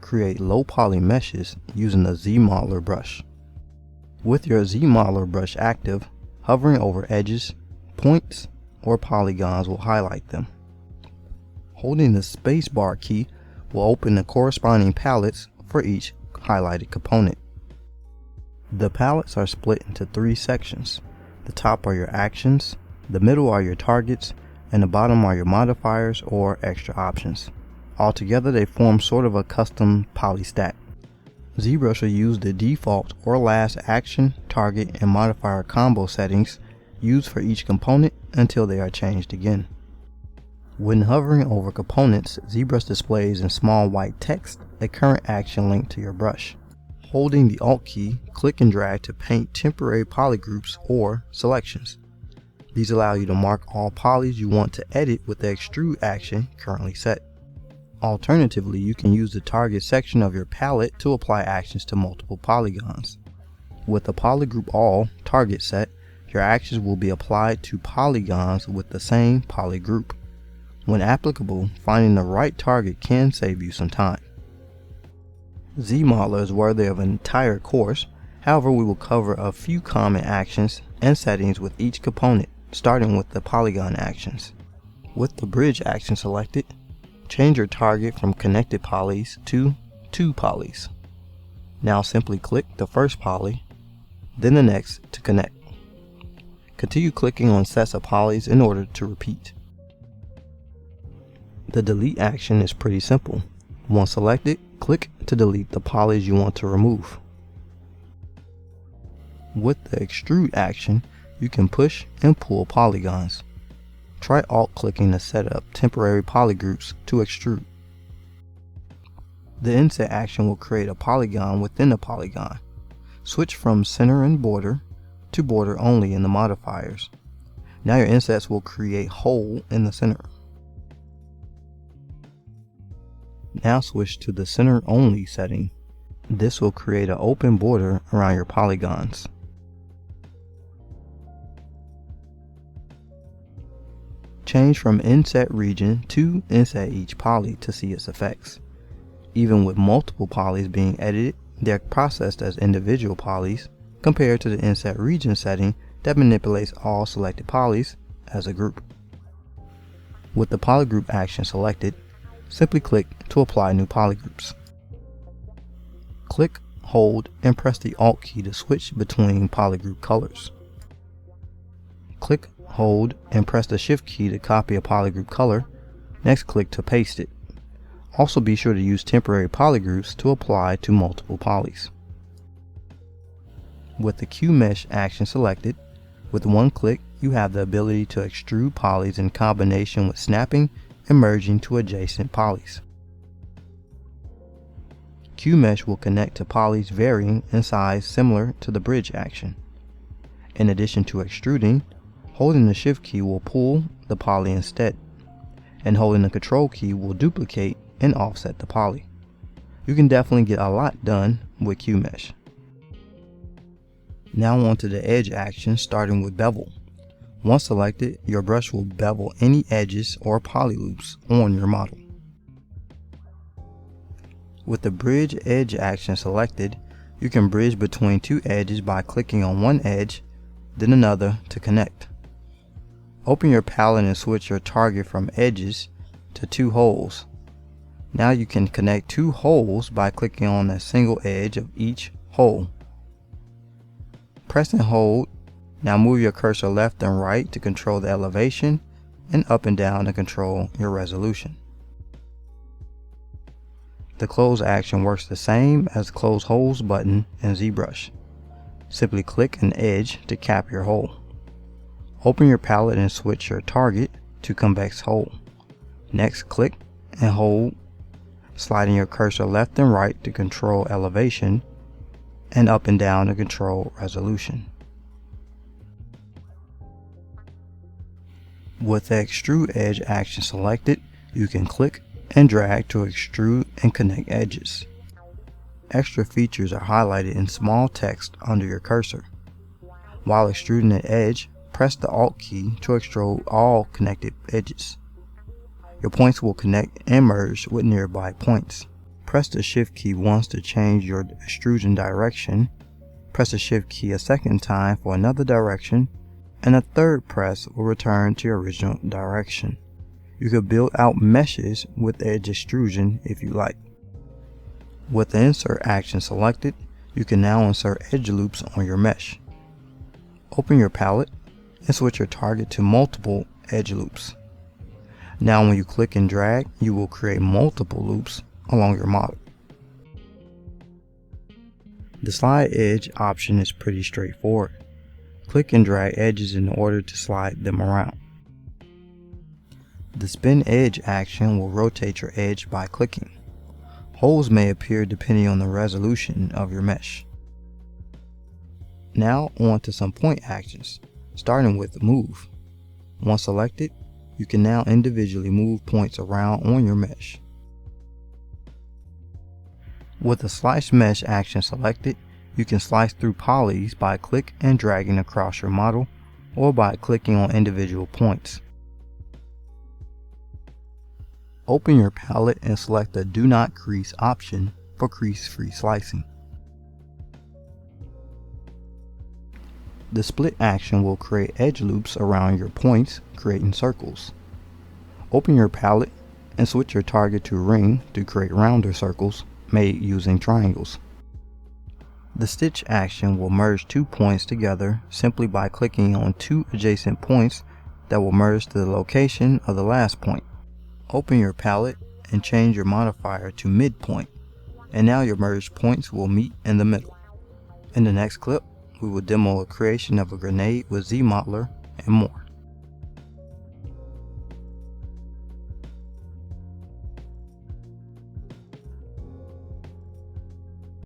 create low poly meshes using the Zmodeler brush. With your Zmodeler brush active, hovering over edges, points, or polygons will highlight them. Holding the spacebar key will open the corresponding palettes for each highlighted component. The palettes are split into 3 sections. The top are your actions, the middle are your targets, and the bottom are your modifiers or extra options. Altogether they form sort of a custom poly stack. ZBrush will use the default or last action, target, and modifier combo settings used for each component until they are changed again. When hovering over components, ZBrush displays in small white text a current action linked to your brush. Holding the Alt key, click and drag to paint temporary poly groups or selections. These allow you to mark all polys you want to edit with the extrude action currently set. Alternatively, you can use the target section of your palette to apply actions to multiple polygons. With the polygroup all target set, your actions will be applied to polygons with the same polygroup. When applicable, finding the right target can save you some time. Zmodeler is worthy of an entire course, however we will cover a few common actions and settings with each component, starting with the polygon actions. With the bridge action selected, change your target from connected polys to 2 polys. Now simply click the first poly, then the next to connect. Continue clicking on sets of polys in order to repeat. The delete action is pretty simple. Once selected, click to delete the polys you want to remove. With the extrude action, you can push and pull polygons. Try Alt clicking to set up temporary polygroups to extrude. The inset action will create a polygon within a polygon. Switch from center and border to border only in the modifiers. Now your insets will create hole in the center. Now switch to the center only setting. This will create an open border around your polygons. Change from inset region to inset each poly to see its effects. Even with multiple polys being edited, they're processed as individual polys compared to the inset region setting that manipulates all selected polys as a group. With the polygroup action selected, simply click to apply new polygroups. Click, hold, and press the Alt key to switch between polygroup colors. Click, hold, and press the Shift key to copy a polygroup color. Next, click to paste it. Also be sure to use temporary polygroups to apply to multiple polys. With the Q Mesh action selected, with one click you have the ability to extrude polys in combination with snapping and merging to adjacent polys. Q Mesh will connect to polys varying in size similar to the bridge action. In addition to extruding, holding the Shift key will pull the poly instead, and holding the Control key will duplicate and offset the poly. You can definitely get a lot done with Q Mesh. Now onto the edge action, starting with bevel. Once selected, your brush will bevel any edges or poly loops on your model. With the bridge edge action selected, you can bridge between 2 edges by clicking on one edge, then another to connect. Open your palette and switch your target from edges to 2 holes. Now you can connect 2 holes by clicking on a single edge of each hole. Press and hold. Now move your cursor left and right to control the elevation, and up and down to control your resolution. The close action works the same as the close holes button in ZBrush. Simply click an edge to cap your hole. Open your palette and switch your target to convex hole. Next, click and hold, sliding your cursor left and right to control elevation, and up and down to control resolution. With the extrude edge action selected, you can click and drag to extrude and connect edges. Extra features are highlighted in small text under your cursor. While extruding an edge, press the Alt key to extrude all connected edges. Your points will connect and merge with nearby points. Press Press the Shift key once to change your extrusion direction. Press the Shift key a second time for another direction, and a third press will return to your original direction. You could build out meshes with edge extrusion if you like. With the Insert action selected, you can now insert edge loops on your mesh. Open your palette and switch your target to multiple edge loops. Now when you click and drag, you will create multiple loops along your model. The slide edge option is pretty straightforward. Click and drag edges in order to slide them around. The spin edge action will rotate your edge by clicking. Holes may appear depending on the resolution of your mesh. Now on to some point actions, starting with move. Once selected, you can now individually move points around on your mesh. With the slice mesh action selected, you can slice through polys by click and dragging across your model, or by clicking on individual points. Open your palette and select the Do Not Crease option for crease-free slicing. The split action will create edge loops around your points, creating circles. Open your palette and switch your target to ring to create rounder circles made using triangles. The stitch action will merge two points together simply by clicking on two adjacent points that will merge to the location of the last point. Open your palette and change your modifier to midpoint, and now your merged points will meet in the middle. In the next clip, we will demo a creation of a grenade with Zmodeler and more.